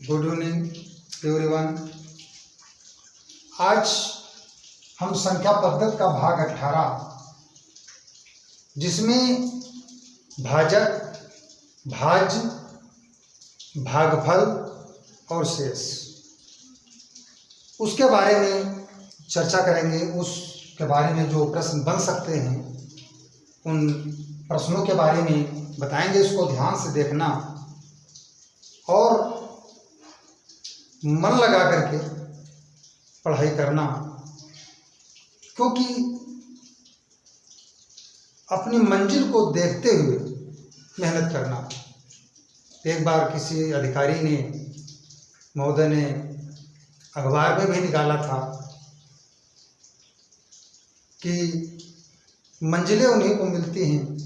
Good evening everyone. आज हम संख्या पद्धति का भाग 18 जिसमें भाजक, भाज्य, भागफल और शेष उसके बारे में चर्चा करेंगे। उसके बारे में जो प्रश्न बन सकते हैं उन प्रश्नों के बारे में बताएंगे। इसको ध्यान से देखना और मन लगा करके पढ़ाई करना, क्योंकि अपनी मंजिल को देखते हुए मेहनत करना। एक बार किसी अधिकारी ने, महोदय ने अखबार में भी निकाला था कि मंजिलें उन्हीं को मिलती हैं,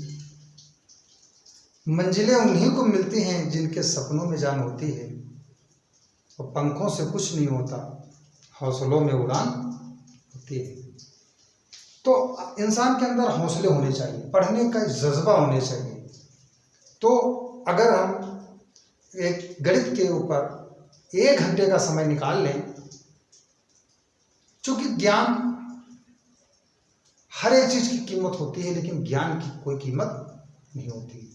मंजिलें उन्हीं को मिलती हैं जिनके सपनों में जान होती है। और पंखों से कुछ नहीं होता, हौसलों में उड़ान होती है। तो इंसान के अंदर हौसले होने चाहिए, पढ़ने का जज्बा होने चाहिए। तो अगर हम एक गणित के ऊपर 1 घंटे का समय निकाल लें, चूंकि ज्ञान, हर एक चीज की कीमत होती है लेकिन ज्ञान की कोई कीमत नहीं होती।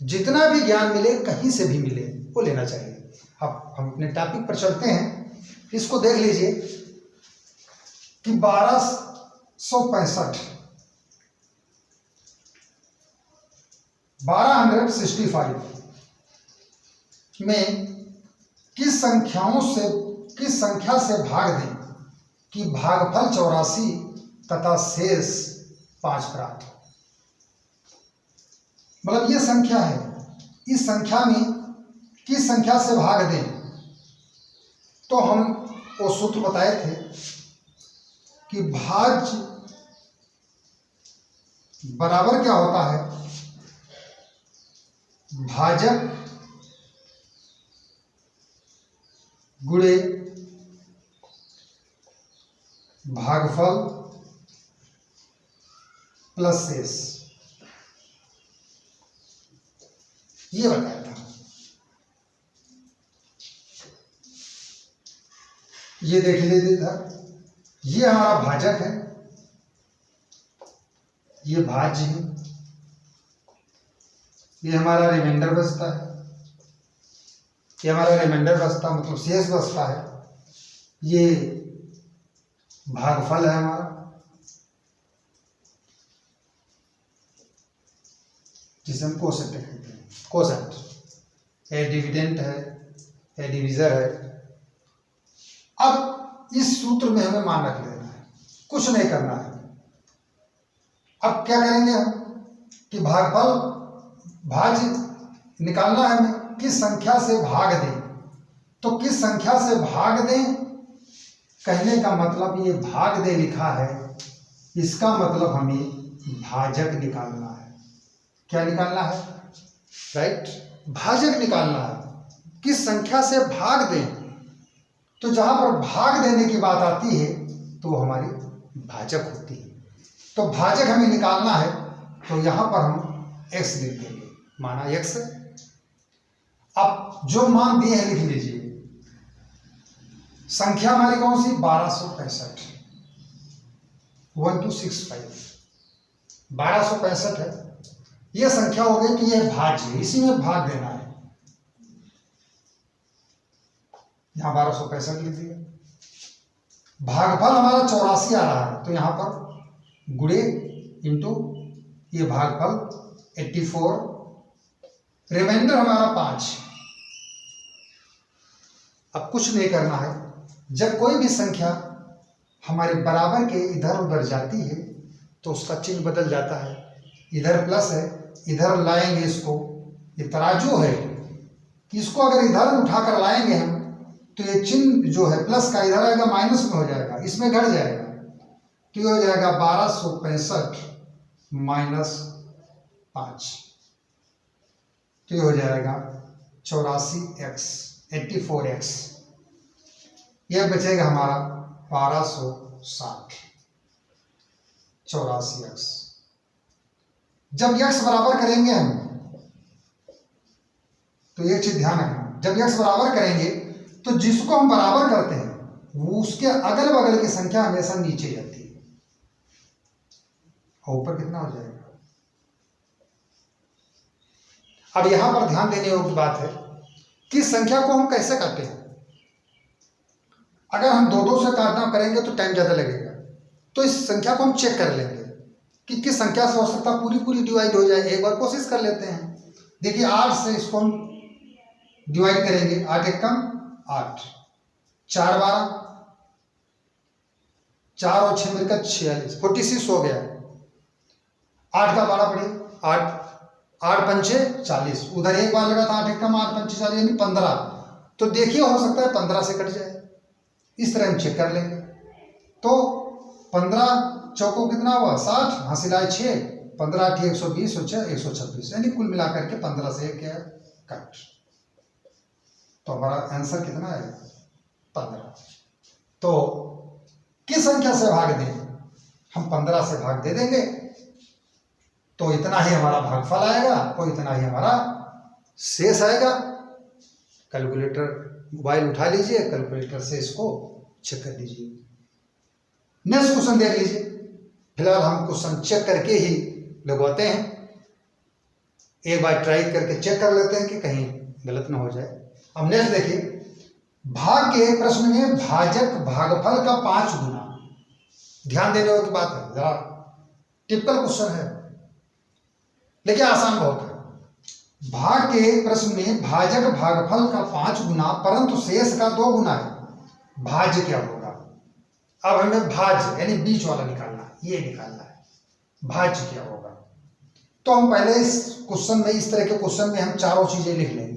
जितना भी ज्ञान मिले, कहीं से भी मिले, वो लेना चाहिए। अब हम अपने टॉपिक पर चलते हैं। इसको देख लीजिए कि 1265 में किस संख्या से भाग दें कि भागफल 84 तथा शेष 5 प्राप्त हो। मतलब ये संख्या है, इस संख्या में किस संख्या से भाग दें। तो हम वो सूत्र बताए थे कि भाज्य बराबर क्या होता है, भाजक गुणे भागफल प्लस शेष, ये बताया था। ये देख लीजिए था, ये हमारा भाजक है, ये भाज्य है, ये हमारा रिमाइंडर बचता है, ये हमारा रिमाइंडर बचता मतलब शेष बचता है। ये भागफल है हमारा, जिसे हम कोसेंट कहते हैं। कोसेंट ए डिविडेंड है, ए डिविजर है। अब इस सूत्र में हमें मान रख लेना है, कुछ नहीं करना है। अब क्या करेंगे हम कि भागफल, भाज्य निकालना है हमें, किस संख्या से भाग दें। तो किस संख्या से भाग दें कहने का मतलब, ये भाग दे लिखा है, इसका मतलब हमें भाजक निकालना है। क्या निकालना है? राइट, भाजक निकालना है। किस संख्या से भाग दें, तो जहां पर भाग देने की बात आती है तो हमारी भाजक होती है। तो भाजक हमें निकालना है, तो यहां पर हम x लिख देंगे, माना x। अब जो मान दिए हैं लिख लीजिए। संख्या हमारी कौन सी? 1265, 1265, 1265 है। यह संख्या हो गई कि यह भाज्य, इसी में भाग देना है। यहां 1265 लिख दिया। भागफल हमारा 84 आ रहा है, तो यहां पर गुणे इंटू ये भागफल 84, रिमाइंडर हमारा 5। अब कुछ नहीं करना है। जब कोई भी संख्या हमारे बराबर के इधर उधर जाती है तो उसका चिन्ह बदल जाता है। इधर प्लस है, इधर लाएंगे इसको, ये तराजू है, इसको अगर इधर उठाकर लाएंगे हम तो ये चिन्ह जो है प्लस का इधर आएगा, माइनस में हो जाएगा, इसमें घट जाएगा। तो ये हो जाएगा 1265 माइनस 5, तो ये हो जाएगा 84x, 84x। यह बचेगा हमारा 1260, 84x। जब x बराबर करेंगे हम, तो एक चीज ध्यान रखना, जब x बराबर करेंगे तो जिसको हम बराबर करते हैं वो उसके अगल बगल की संख्या हमेशा नीचे जाती है और ऊपर कितना हो जाएगा। अब यहां पर ध्यान देने योग्य बात है कि संख्या को हम कैसे काटें। अगर हम दो दो से काटना करेंगे तो टाइम ज्यादा लगेगा, तो इस संख्या को हम चेक कर लेंगे कि किस संख्या से हो सकता है पूरी पूरी डिवाइड हो जाए। एक बार कोशिश कर लेते हैं। देखिए 8 से इसको हम डिवाइड करेंगे, 8 एक कम 8, 4 12, 4 और 6 मिलकर 46, 46 हो गया। 8 का 12 पड़े, 8 पंचे 40, उधर एक बार लगा था 8 एक कम 8 पंचे 40 यानी 15। तो देखिए हो सकता है 15 से कट जाए, इस तरह हम चेक कर लेंगे। तो 15 चौको कितना हुआ 60, हासिलाए 6, 15 8 120 और 6 126, यानी कुल मिलाकर के 15 से क्या है कट। तो हमारा आंसर कितना है 15। तो किस संख्या से भाग दें, हम 15 से भाग दे देंगे तो इतना ही हमारा भागफल आएगा और इतना ही हमारा शेष आएगा। कैलकुलेटर मोबाइल उठा लीजिए, कैलकुलेटर से इसको चेक कर लीजिए। नेक्स्ट क्वेश्चन देख लीजिए। फिलहाल हम क्वेश्चन चेक करके ही लगवाते हैं, एक बार ट्राई करके चेक कर लेते हैं कि कहीं गलत ना हो जाए। अब नेक्स्ट देखिए, भाग के प्रश्न में भाजक भागफल का 5 गुना। ध्यान देने वाली बात है, जरा टिपिकल क्वेश्चन है लेकिन आसान बहुत है। भाग के प्रश्न में भाजक भागफल का 5 गुना परंतु शेष का 2 गुना है। भाज्य क्या होगा। अब हमें भाज्य यानी बीच वाला निकालना है, ये निकालना है भाज्य क्या होगा। तो हम पहले इस क्वेश्चन में, इस तरह के क्वेश्चन में हम चारों चीजें लिख लेंगे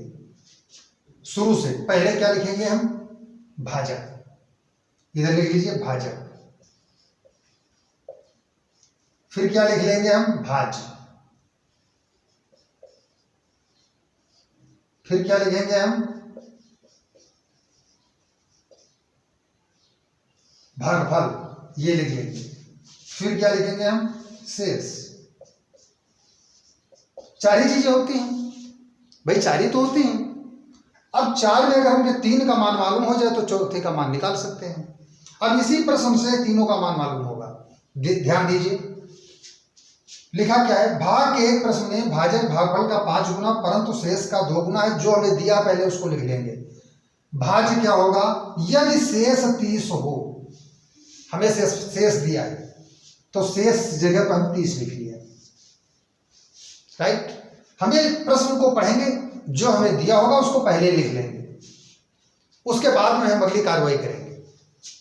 शुरू से। पहले क्या लिखेंगे हम भाजक, इधर लिख लीजिए भाजक। फिर क्या लिख लेंगे हम भाज्य। फिर क्या लिखेंगे हम भागफल, ये लिख लेंगे। फिर क्या लिखेंगे हम शेष। 4 ही चीजें होती हैं भाई, 4 ही तो होती हैं। अब 4 में अगर हमें 3 का मान मालूम हो जाए तो चौथे का मान निकाल सकते हैं। अब इसी प्रश्न से तीनों का मान मालूम होगा। ध्यान दीजिए लिखा क्या है, भाग के एक प्रश्न में भाजक भागफल का 5 गुना परंतु शेष का 2 गुना है। जो हमें दिया पहले उसको लिख लेंगे। भाज्य क्या होगा, यदि शेष 30 हो, हमें शेष दिया है तो शेष जगह पर हम 30 लिख लिया, राइट। हमें प्रश्न को पढ़ेंगे, जो हमें दिया होगा उसको पहले लिख लेंगे, उसके बाद में हम अगली कार्रवाई करेंगे।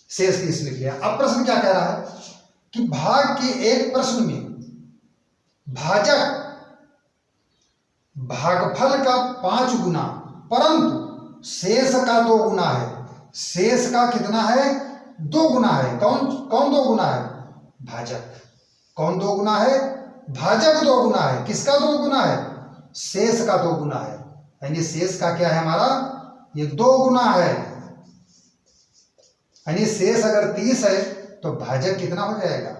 शेष 30 लिख लिया। अब प्रश्न क्या कह रहा है कि भाग के एक प्रश्न में भाजक भागफल का 5 गुना परंतु शेष का 2 गुना है। शेष का कितना है 2 गुना है। कौन 2 गुना है, भाजक। कौन 2 गुना है, भाजक 2 गुना है। किसका 2 गुना है, शेष का 2 गुना है। यानी शेष का क्या है हमारा, ये 2 गुना है। यानी शेष अगर 30 है तो भाजक कितना हो जाएगा,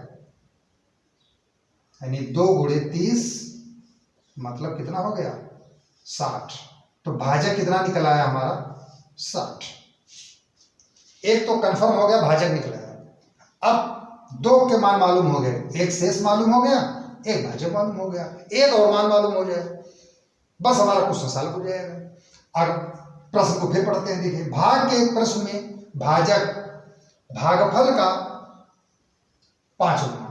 यानी 2 गुणे 30 मतलब कितना हो गया 60। तो भाजक कितना निकल आया हमारा 60। एक तो कंफर्म हो गया भाजक निकल आया। अब 2 के मान मालूम हो गए, एक शेष मालूम हो गया, एक भाजक मालूम हो गया, एक और मान मालूम हो जाए, बस हमारा क्वेश्चन सॉल्व हो जाएगा। और प्रश्न को फिर पढ़ते हैं। देखिए, भाग के एक प्रश्न में भाजक भागफल का 5 गुना।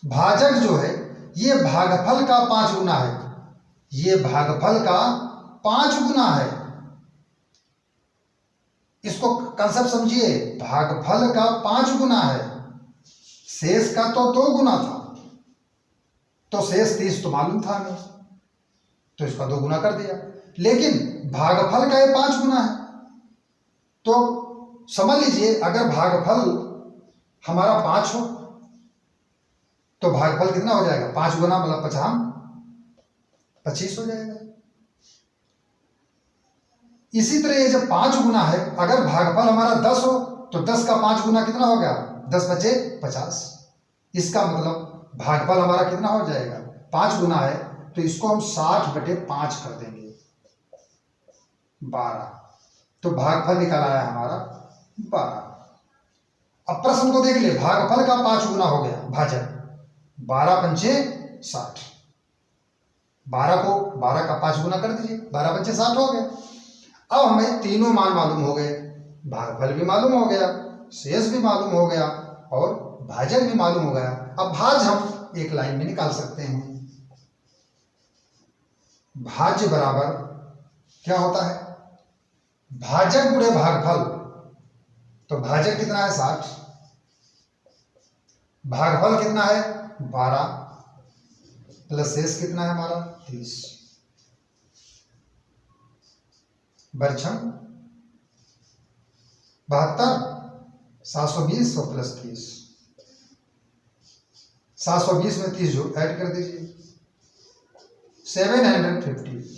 भाजक जो है ये भागफल का 5 गुना है। ये भागफल का 5 गुना है। इसको कंसेप्ट समझिए, भागफल का 5 गुना है। शेष का तो 2 गुना था, तो शेष 30 तो मालूम था हमें, तो इसका 2 गुना कर दिया। लेकिन भागफल का ये 5 गुना है, तो समझ लीजिए अगर भागफल हमारा 5 हो तो भागफल कितना हो जाएगा, 5 गुना मतलब 25 हो जाएगा। इसी तरह ये जब 5 गुना है, अगर भागफल हमारा 10 हो तो 10 का 5 गुना कितना हो गया, 10 बचे 50। इसका मतलब भागफल हमारा कितना हो जाएगा, 5 गुना है, तो इसको हम 60/5 कर देंगे, 12। तो भागफल निकाला है हमारा 12। अब प्रश्न को देख ले, भागफल का 5 गुना हो गया भाजक, 12 पंचे 60, 12 को 12 का 5 गुना कर दीजिए, 12 पंचे 60 हो गए। अब हमें तीनों मान मालूम हो गए, भागफल भी मालूम हो गया, शेष भी मालूम हो गया और भाजक भी मालूम हो गया। अब भाज हम एक लाइन में निकाल सकते हैं। भाज्य बराबर क्या होता है, भाजक गुणे भागफल। तो भाजक कितना है 60, भागफल कितना है 12, प्लस शेष कितना है हमारा 30, बरछम 72, 720 और प्लस 30, 720 में 30 जो ऐड कर दीजिए, 750।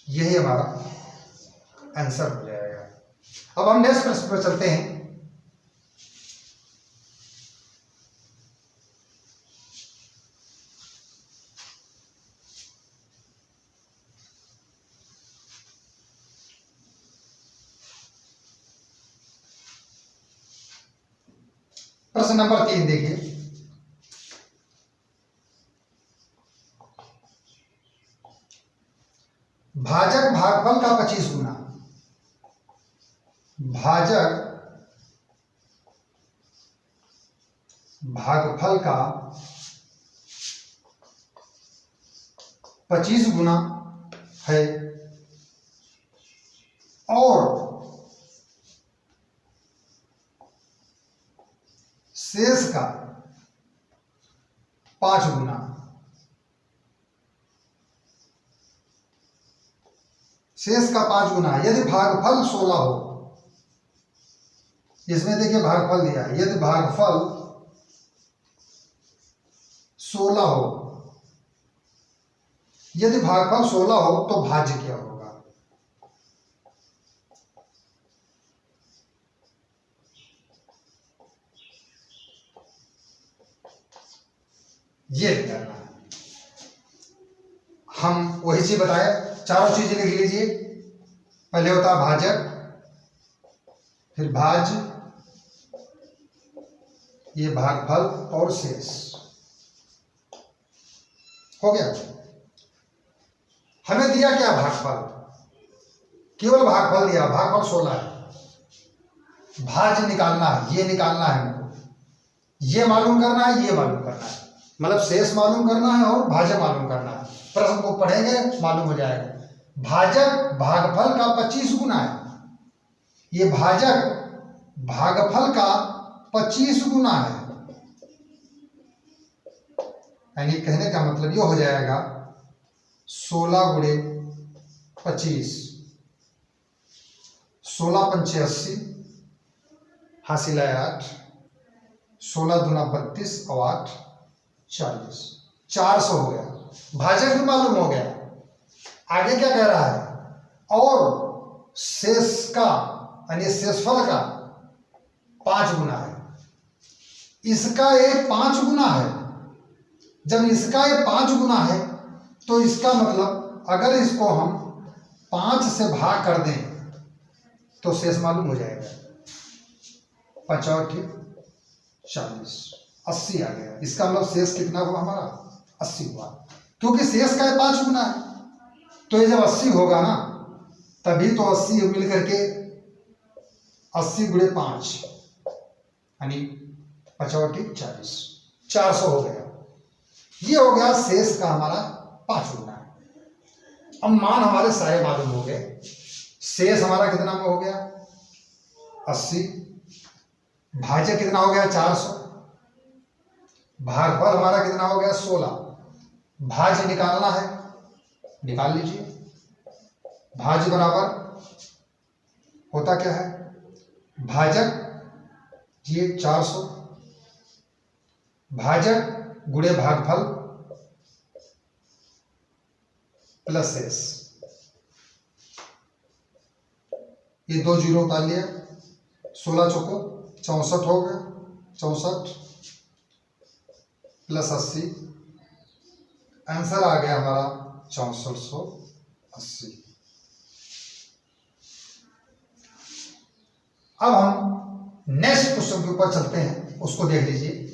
यही हमारा आंसर हो जाएगा। अब हम नेक्स्ट प्रश्न पर चलते हैं। प्रश्न नंबर 3 देखिए, भाजक भागफल का 25 गुना। भाजक भागफल का 25 गुना है और शेष का 5 गुना। शेष का 5 गुना यदि भागफल 16 हो, इसमें देखिए भागफल दिया है, यदि भागफल 16 हो, यदि भागफल 16 हो तो भाज्य क्या होगा। ये करना है, हम वही चीज बताए, चारों चीजें लिख लीजिए। पहले होता है भाजक, फिर भाज्य, ये भागफल और शेष हो गया। हमें दिया क्या भागफल, केवल भागफल दिया, भागफल 16 है। भाज्य निकालना है, ये निकालना है हमको, ये मालूम करना है, ये मालूम करना है, मतलब शेष मालूम करना है और भाज्य मालूम करना है। प्रश्न को पढ़ेंगे मालूम हो जाएगा। भाजक भागफल का 25 गुना है, ये भाजक भागफल का 25 गुना है, यानी कहने का मतलब ये हो जाएगा 16 गुणे 25, 16 पंचे 80, हासिल है 8, 16 दूना 32 और 8 40, 400 हो गया। भाजक भी मालूम हो गया। आगे क्या कह रहा है, और शेष का यानी शेषफल का 5 गुना है, इसका एक 5 गुना है। जब इसका ये 5 गुना है तो इसका मतलब अगर इसको हम 5 से भाग कर दें तो शेष मालूम हो जाएगा, 5 40, 80 आ गया। इसका मतलब शेष कितना हुआ हमारा 80 हुआ, क्योंकि शेष का 5 गुना है। तो ये जब 80 होगा ना, तभी तो 80 मिल करके 80 गुणे 5 यानी 5 40, 400 हो गया। ये हो गया शेष का हमारा 5 गुना। अब मान हमारे सारे मालूम हो गए। शेष हमारा कितना में हो गया 80, भाज्य कितना हो गया 400, भागफल हमारा कितना हो गया 16। भाज्य निकालना है, निकाल लीजिए। भाज्य बराबर होता क्या है, भाजक ये 400, भाजक गुणे भागफल प्लस शेष, ये 2 जीरो उतार लिया, 16 चौको 64 हो गया, 64 प्लस 80, आंसर आ गया हमारा 6480। अब हम नेक्स्ट क्वेश्चन के ऊपर चलते हैं, उसको देख लीजिए।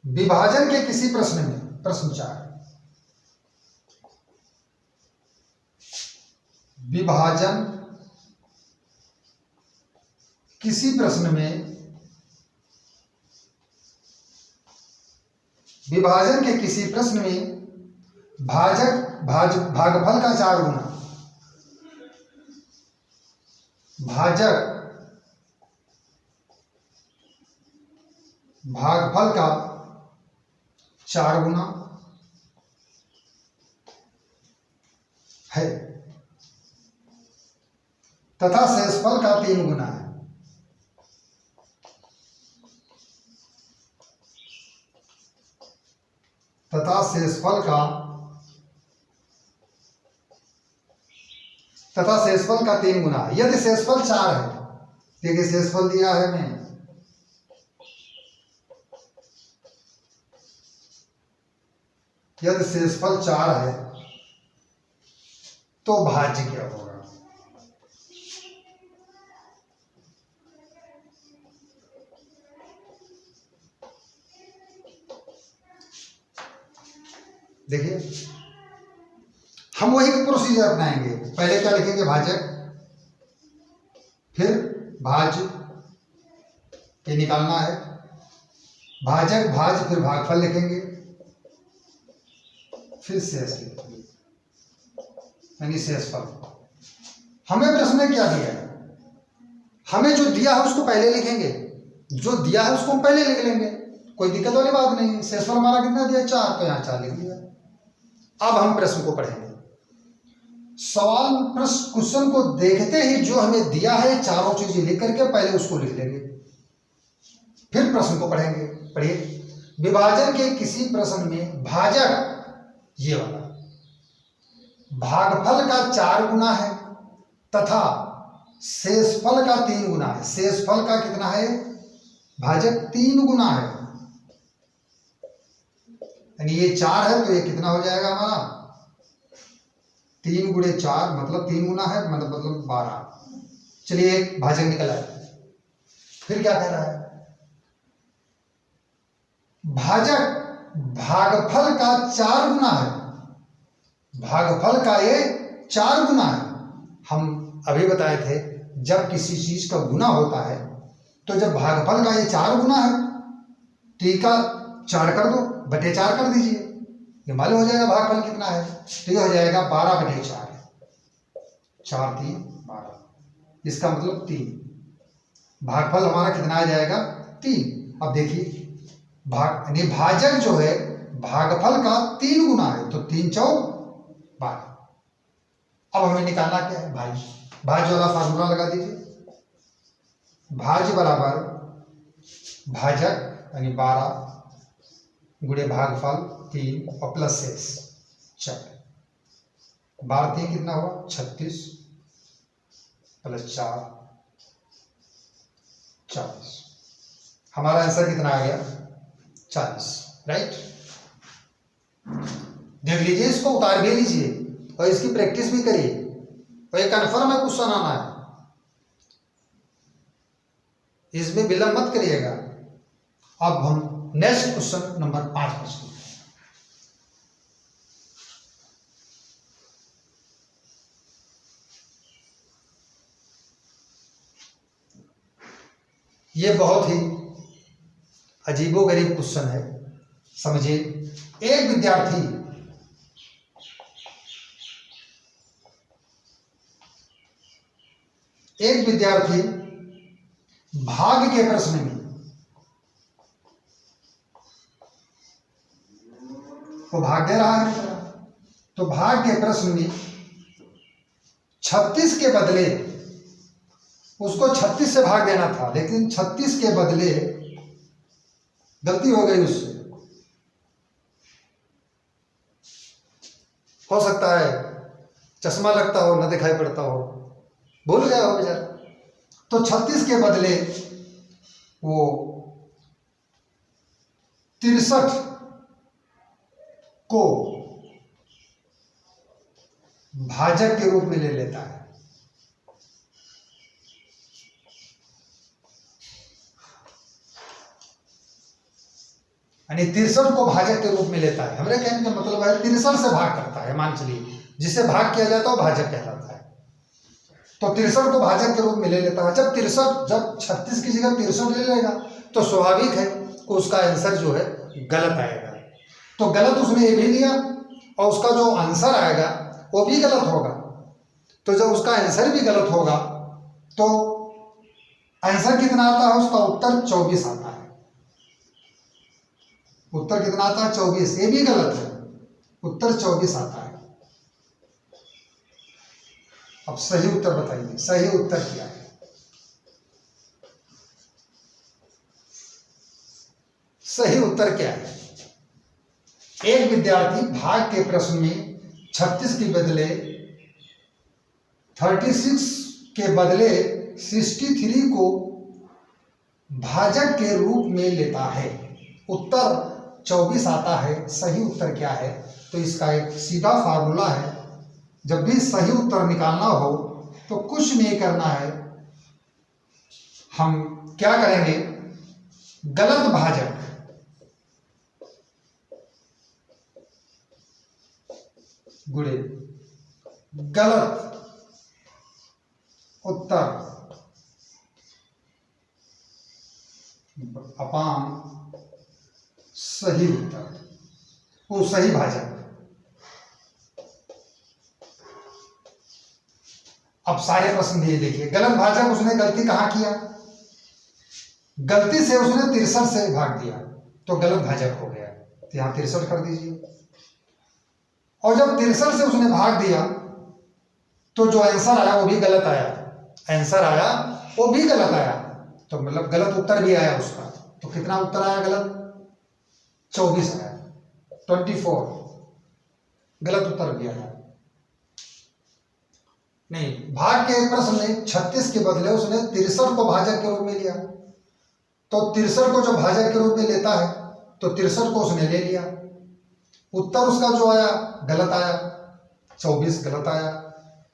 विभाजन के किसी प्रश्न में, प्रश्न 4, विभाजन किसी प्रश्न में, विभाजन के किसी प्रश्न में भागफल का 4 गुना, भागफल का 4 गुना है तथा शेषफल का 3 गुना है। तथा शेषफल का 3 गुना है। यदि शेषफल 4 है, देखिए शेषफल दिया है हमें, यदि शेषफल 4 है तो भाज्य क्या होगा? देखिए हम वही प्रोसीजर अपनाएंगे। पहले क्या लिखेंगे? भाजक, फिर भाज्य, ये निकालना है, भाजक भाज्य, फिर भागफल लिखेंगे, फिर शेष लिखेंगे, यानी शेषफल। हमें प्रश्न में क्या दिया है? हमें जो दिया है उसको पहले लिखेंगे, जो दिया है उसको हम पहले लिख लेंगे, कोई दिक्कत वाली बात नहीं। शेषफल हमारा कितना दिया? 4, तो यहाँ 4 लिख दिया। अब हम प्रश्न को पढ़ेंगे। सवाल प्रश्न क्वेश्चन को देखते ही जो हमें दिया है चारों चीजें लिख करके पहले उसको लिख लेंगे, फिर प्रश्न को पढ़ेंगे। पढ़िए, विभाजन के किसी प्रश्न में भाजक, ये वाला, भागफल का 4 गुना है तथा शेषफल का 3 गुना है। शेषफल का कितना है? भाजक 3 गुना है, यानी ये 4 है तो ये कितना हो जाएगा हमारा? 3 गुणे 4 मतलब 3 गुना है, मतलब 12। चलिए एक भाजक निकल आया। फिर क्या कह रहा है? भाजक भागफल का 4 गुना है, भागफल का ये 4 गुना है। हम अभी बताए थे जब किसी चीज का गुना होता है तो जब भागफल का ये 4 गुना है तो इसका 4 कर दो, बटे 4 कर दीजिए, ये मालूम हो जाएगा भागफल कितना है। तो ये हो जाएगा 12 बटे 4, 4 3 12, इसका मतलब 3। भागफल हमारा कितना आ जाएगा? 3। अब देखिए यानी भाजक जो है भागफल का 3 गुना है, तो 3 चौक 12। अब हमें निकालना क्या है? भाज्य वाला फार्मूला लगा दीजिए। भाज्य बराबर भाजक यानी 12 गुणे भागफल 3 और प्लस शेष 4। 12 3 कितना हुआ? 36 प्लस 4 40। हमारा आंसर कितना आ गया? 40। राइट, देख लीजिए, इसको उतार भी लीजिए और इसकी प्रैक्टिस भी करिए, और ये कन्फर्म है क्वेश्चन आना है, इसमें विलंब मत करिएगा। अब हम नेक्स्ट क्वेश्चन नंबर 5 पर चलते हैं। ये बहुत ही अजीबोगरीब क्वेश्चन है, समझिए। एक विद्यार्थी भाग के प्रश्न में, वो भाग दे रहा है, तो भाग के प्रश्न में 36 के बदले, उसको 36 से भाग देना था, लेकिन 36 के बदले गलती हो गई उससे। हो सकता है चश्मा लगता हो, न दिखाई पड़ता हो, भूल गया हो बेचारा। तो 36 के बदले वो 63 को भाजक के रूप में ले लेता है। यानी 63 को भाजक के रूप में लेता है। हमारे कहने का मतलब है 63 से भाग करता है, मान चलिए जिसे भाग किया जाता है वो भाजक कहलाता है। तो 63 को भाजक के रूप में ले लेता है। जब 36 की जगह 63 ले लेगा तो स्वाभाविक है कि उसका आंसर जो है गलत आएगा। तो गलत उसने ये भी लिया और उसका जो आंसर आएगा वो भी गलत होगा। तो जब उसका आंसर भी गलत होगा तो आंसर कितना आता है, उसका उत्तर 24 आता है। उत्तर कितना आता है, 24। ये भी गलत है, उत्तर 24 आता है। अब सही उत्तर बताइए, सही उत्तर क्या है? सही उत्तर क्या है? एक विद्यार्थी भाग के प्रश्न में 36 के बदले 36 के बदले 63 को भाजक के रूप में लेता है। उत्तर 24 आता है। सही उत्तर क्या है? तो इसका एक सीधा फार्मूला है। जब भी सही उत्तर निकालना हो तो कुछ नहीं करना है, हम क्या करेंगे, गलत भाजक गुणे गलत उत्तर अपान सही उत्तर, वो सही भाजक। अब सारे प्रश्न ये देखिए, गलत भाजक उसने गलती कहाँ किया, गलती से उसने 63 से भाग दिया तो गलत भाजक हो गया। तो यहां 63 कर दीजिए। और जब 63 से उसने भाग दिया तो जो आंसर आया वो भी गलत आया। आंसर आया वो भी गलत आया, तो मतलब गलत उत्तर भी आया उसका। तो कितना उत्तर आया गलत? 24 आया, 24 गलत उत्तर भी आया। नहीं, भाग के प्रश्न में 36 के बदले उसने 63 को भाजक के रूप में लिया। तो 63 को जो भाजक के रूप में लेता है तो 63 को उसने ले लिया। उत्तर उसका जो आया गलत आया, 24 गलत आया।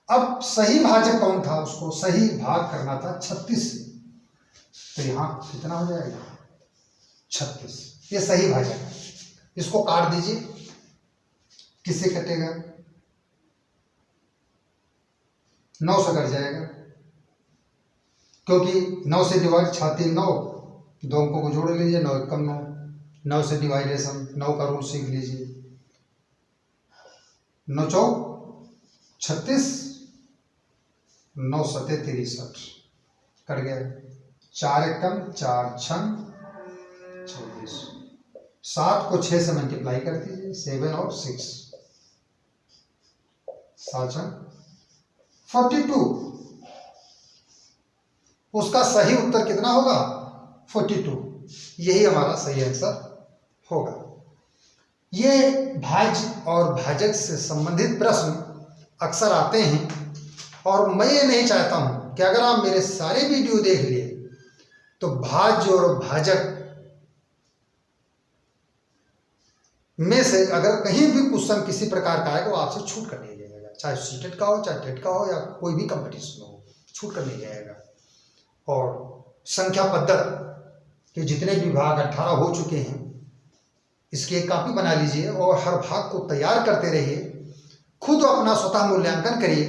अब सही भाजक कौन था, उसको सही भाग करना था 36 से। तो यहां कितना हो जाएगा? 36। ये सही भाजक है। इसको काट दीजिए। किससे कटेगा? 9 से कट जाएगा, क्योंकि 9 से डिवाइड 6 3 9, दो अंकों को जोड़ लीजिए, 9 1 9, 9 से डिवाइडेशन, 9 का रूल सीख लीजिए। 9 चौक 36, 9 सते 63 कट गया। 4 एकम 4 छम 24। 7 को 6 से मल्टीप्लाई कर दीजिए, 7 और 6, 7 छम 42। उसका सही उत्तर कितना होगा? 42। यही हमारा सही आंसर होगा। ये भाज्य और भाजक से संबंधित प्रश्न अक्सर आते हैं और मैं ये नहीं चाहता हूं कि अगर आप मेरे सारे वीडियो देख लिए तो भाज्य और भाजक में से अगर कहीं भी क्वेश्चन किसी प्रकार का आएगा वो आपसे छूट कर नहीं जाएगा। चाहे सीटेट का हो, चाहे टेट का हो, या कोई भी कंपटीशन हो, छूट कर नहीं जाएगा। और संख्या पद्धत के जितने भी भाग 18 हो चुके हैं, इसकी एक कॉपी बना लीजिए और हर भाग को तैयार करते रहिए। खुद अपना स्वतः मूल्यांकन करिए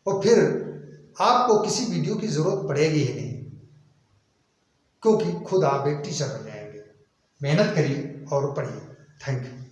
और फिर आपको किसी वीडियो की जरूरत पड़ेगी ही नहीं, क्योंकि खुद आप एक टीचर बन जाएंगे। मेहनत करिए और पढ़िए। Thank you.